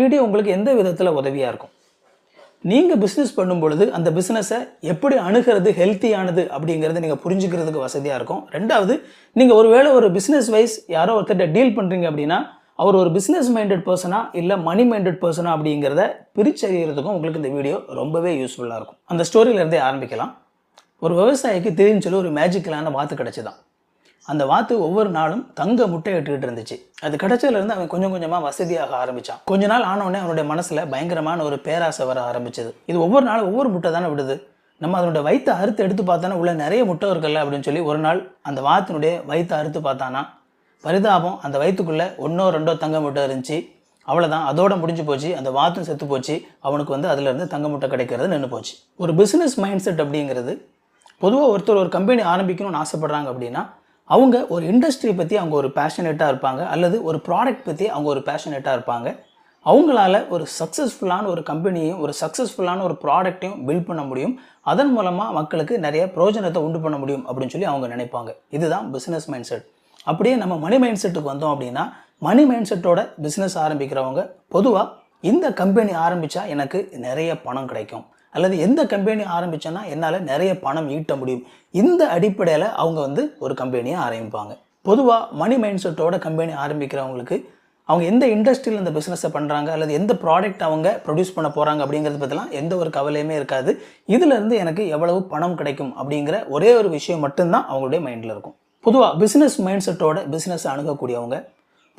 Video உங்களுக்கு எந்த விதத்தில் உதவியாக இருக்கும்? நீங்கள் பிஸ்னஸ் பண்ணும்பொழுது அந்த பிஸ்னஸை எப்படி அணுகிறது ஹெல்த்தியானது அப்படிங்கிறத நீங்கள் புரிஞ்சுக்கிறதுக்கு வசதியாக இருக்கும். ரெண்டாவது, நீங்கள் ஒருவேளை ஒரு பிஸ்னஸ் வைஸ் யாரோ ஒருத்தர்கிட்ட டீல் பண்ணுறீங்க அப்படின்னா அவர் ஒரு பிஸ்னஸ் மைண்டட் பர்சனா இல்லை மணி மைண்டட் பர்சனா அப்படிங்கிறத பிரிச்சறிகிறதுக்கும் உங்களுக்கு இந்த வீடியோ ரொம்பவே யூஸ்ஃபுல்லாக இருக்கும். அந்த ஸ்டோரியிலேருந்தே ஆரம்பிக்கலாம். ஒரு விவசாயிக்கு திடீர்னு சொல்லி ஒரு மேஜிக்கலான வாத்து கிடச்சிதான். அந்த வாத்து ஒவ்வொரு நாளும் தங்க முட்டை இட்டுக்கிட்டு இருந்துச்சு. அது கிடைச்சதுலேருந்து அவன் கொஞ்சம் கொஞ்சமாக வசதியாக ஆரம்பித்தான். கொஞ்ச நாள் ஆனவுடனே அவனுடைய மனசில் பயங்கரமான ஒரு பேராசை வர ஆரம்பிச்சது. இது ஒவ்வொரு நாளும் ஒவ்வொரு முட்டை தானே விடுது, நம்ம அதனுடைய வயிற்றை அறுத்து எடுத்து பார்த்தானா உள்ள நிறைய முட்டை இருக்குல்ல அப்படின்னு சொல்லி ஒரு நாள் அந்த வாத்தினுடைய வயிற்றை அறுத்து பார்த்தானா. பரிதாபம், அந்த வயிற்றுக்குள்ளே 1 or 2 தங்க முட்டை இருந்துச்சு. அவ்வளோதான், அதோட முடிஞ்சு போச்சு. அந்த வாத்தும் செத்து போச்சு. அவனுக்கு அதுலேருந்து தங்க முட்டை கிடைக்கிறது நின்று போச்சு. ஒரு பிஸ்னஸ் மைண்ட் செட் அப்படிங்கிறது பொதுவாக ஒருத்தர் ஒரு கம்பெனி ஆரம்பிக்கணும்னு ஆசைப்படுறாங்க அப்படின்னா அவங்க ஒரு இண்டஸ்ட்ரி பற்றி அவங்க ஒரு பேஷனேட்டாக இருப்பாங்க, அல்லது ஒரு ப்ராடக்ட் பற்றி அவங்க ஒரு பேஷனேட்டாக இருப்பாங்க. அவங்களால ஒரு சக்ஸஸ்ஃபுல்லான ஒரு கம்பெனியும் ஒரு சக்ஸஸ்ஃபுல்லான ஒரு ப்ராடக்ட்டையும் பில்ட் பண்ண முடியும். அதன் மூலமாக மக்களுக்கு நிறைய பிரயோஜனத்தை உண்டு பண்ண முடியும் அப்படின்னு சொல்லி அவங்க நினைப்பாங்க. இதுதான் பிஸ்னஸ் மைண்ட் செட். அப்படியே நம்ம மணி மைண்ட் செட்டுக்கு வந்தோம் அப்படின்னா மணி மைண்ட் செட்டோட பிஸ்னஸ் ஆரம்பிக்கிறவங்க பொதுவாக இந்த கம்பெனி ஆரம்பித்தா எனக்கு நிறைய பணம் கிடைக்கும், அல்லது எந்த கம்பெனி ஆரம்பித்தேன்னா என்னால் நிறைய பணம் ஈட்ட முடியும், இந்த அடிப்படையில் அவங்க ஒரு கம்பெனியை ஆரம்பிப்பாங்க. பொதுவாக மணி மைண்ட் செட்டோட கம்பெனி ஆரம்பிக்கிறவங்களுக்கு அவங்க எந்த இண்டஸ்ட்ரியில் இந்த பிஸ்னஸை பண்ணுறாங்க அல்லது எந்த ப்ராடக்ட் அவங்க ப்ரொடியூஸ் பண்ண போகிறாங்க அப்படிங்கிறத பற்றிலாம் எந்த ஒரு கவலையுமே இருக்காது. இதிலேருந்து எனக்கு எவ்வளவு பணம் கிடைக்கும் அப்படிங்கிற ஒரே ஒரு விஷயம் மட்டும்தான் அவங்களுடைய மைண்டில் இருக்கும். பொதுவாக பிஸ்னஸ் மைண்ட் செட்டோட பிஸ்னஸை அணுகக்கூடியவங்க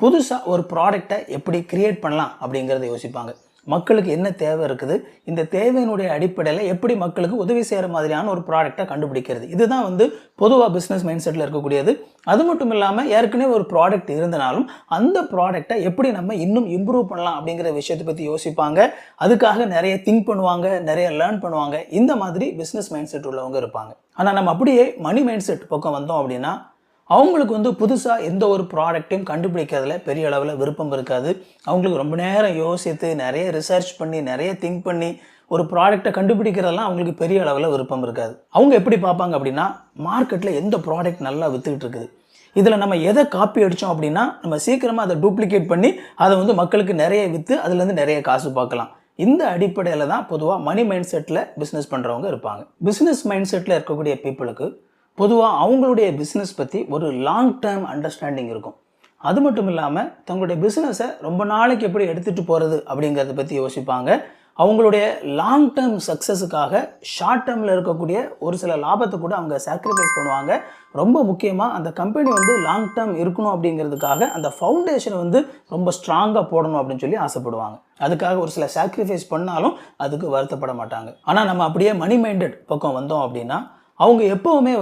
புதுசாக ஒரு ப்ராடக்டை எப்படி கிரியேட் பண்ணலாம் அப்படிங்கிறத யோசிப்பாங்க. மக்களுக்கு என்ன தேவை இருக்குது, இந்த தேவையினுடைய அடிப்படையில் எப்படி மக்களுக்கு உதவி செய்கிற மாதிரியான ஒரு ப்ராடக்டை கண்டுபிடிக்கிறது, இதுதான் பொதுவாக பிஸ்னஸ் மைண்ட் செட்டில் இருக்கக்கூடியது. அது மட்டும் இல்லாமல் ஏற்கனவே ஒரு ப்ராடக்ட் இருந்தனாலும் அந்த ப்ராடக்டை எப்படி நம்ம இன்னும் இம்ப்ரூவ் பண்ணலாம் அப்படிங்கிற விஷயத்தை பற்றி யோசிப்பாங்க. அதுக்காக நிறைய திங்க் பண்ணுவாங்க, நிறைய லேர்ன் பண்ணுவாங்க. இந்த மாதிரி பிஸ்னஸ் மைண்ட் செட் உள்ளவங்க இருப்பாங்க. ஆனால் நம்ம அப்படியே மணி மைண்ட் செட் பக்கம் வந்தோம் அப்படின்னா அவங்களுக்கு புதுசாக எந்த ஒரு ப்ராடக்ட்டையும் கண்டுபிடிக்கிறதுல பெரிய அளவில் விருப்பம் இருக்காது. அவங்களுக்கு ரொம்ப நேரம் யோசித்து நிறைய ரிசர்ச் பண்ணி நிறைய திங்க் பண்ணி ஒரு ப்ராடக்டை கண்டுபிடிக்கிறதெல்லாம் அவங்களுக்கு பெரிய அளவில் விருப்பம் இருக்காது. அவங்க எப்படி பார்ப்பாங்க அப்படின்னா மார்க்கெட்டில் எந்த ப்ராடக்ட் நல்லா விற்றுக்கிட்டு இருக்குது, இதில் நம்ம எதை காப்பி அடித்தோம் அப்படின்னா நம்ம சீக்கிரமாக அதை டூப்ளிகேட் பண்ணி அதை மக்களுக்கு நிறைய விற்று அதுலேருந்து நிறைய காசு பார்க்கலாம். இந்த அடிப்படையில் தான் பொதுவாக மணி மைண்ட் செட்டில் பிஸ்னஸ் பண்ணுறவங்க இருப்பாங்க. பிஸ்னஸ் மைண்ட் செட்டில் இருக்கக்கூடிய பீப்புளுக்கு பொதுவாக அவங்களுடைய பிஸ்னஸ் பற்றி ஒரு லாங் டேர்ம் அண்டர்ஸ்டாண்டிங் இருக்கும். அது மட்டும் இல்லாமல் தங்களுடைய பிஸ்னஸை ரொம்ப நாளைக்கு எப்படி எடுத்துகிட்டு போகிறது அப்படிங்கிறத பற்றி யோசிப்பாங்க. அவங்களுடைய லாங் டேர்ம் சக்ஸஸுக்காக ஷார்ட் டேர்மில் இருக்கக்கூடிய ஒரு சில லாபத்தை கூட அவங்க சாக்ரிஃபைஸ் பண்ணுவாங்க. ரொம்ப முக்கியமாக அந்த கம்பெனி லாங் டேர்ம் இருக்கணும் அப்படிங்கிறதுக்காக அந்த ஃபவுண்டேஷனை ரொம்ப ஸ்ட்ராங்காக போடணும் அப்படின்னு சொல்லி ஆசைப்படுவாங்க. அதுக்காக ஒரு சில சாக்ரிஃபைஸ் பண்ணாலும் அதுக்கு வருத்தப்பட மாட்டாங்க. ஆனால் நம்ம அப்படியே மணி மைண்டட் பக்கம் வந்தோம் அப்படின்னா அவங்க எப்போவுமே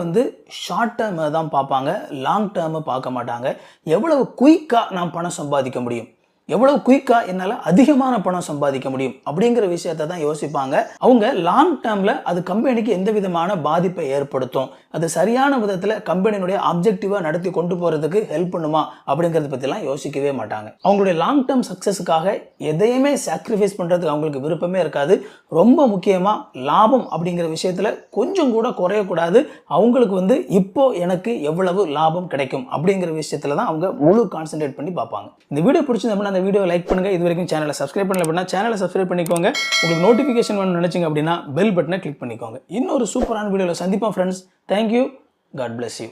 ஷார்ட் டேர்மை தான் பார்ப்பாங்க, லாங் டேர்மை பார்க்க மாட்டாங்க. எவ்வளவு குயிக்காக நான் பணம் சம்பாதிக்க முடியும், எவ்வளவு குயிக்காக என்னால் அதிகமான பணம் சம்பாதிக்க முடியும் அப்படிங்கிற விஷயத்தை தான் யோசிப்பாங்க. அவங்க லாங் டேர்மில் அது கம்பெனிக்கு எந்த விதமான பாதிப்பை ஏற்படுத்தும், அது சரியான விதத்தில் கம்பெனியினுடைய ஆப்ஜெக்டிவாக நடத்தி கொண்டு போகிறதுக்கு ஹெல்ப் பண்ணுமா அப்படிங்கிறத பற்றிலாம் யோசிக்கவே மாட்டாங்க. அவங்களுடைய லாங் டேர்ம் சக்ஸஸுக்காக எதையுமே சாக்ரிஃபைஸ் பண்ணுறதுக்கு அவங்களுக்கு விருப்பமே இருக்காது. ரொம்ப முக்கியமாக லாபம் அப்படிங்கிற விஷயத்தில் கொஞ்சம் கூட குறையக்கூடாது. அவங்களுக்கு இப்போ எனக்கு எவ்வளவு லாபம் கிடைக்கும் அப்படிங்கிற விஷயத்தில் தான் அவங்க முழு கான்சென்ட்ரேட் பண்ணி பார்ப்பாங்க. இந்த வீடியோ பிடிச்சிருந்தோம்னா அந்த வீடியோ லைக் பண்ணுங்க. இது வரைக்கும் சேனலை சப்ஸ்கிரைப் பண்ணல அப்படின்னா சேனலை சப்ஸ்கிரைப் பண்ணிக்கோங்க. உங்களுக்கு நோட்டிஃபிகேஷன் வேணும்னு நினைச்சீங்க அப்படின்னா பெல் பட்டனை கிளிக் பண்ணிக்கோங்க. இன்னொரு சூப்பரான வீடியோவில் சந்திப்போம் friends. Thank you. God bless you.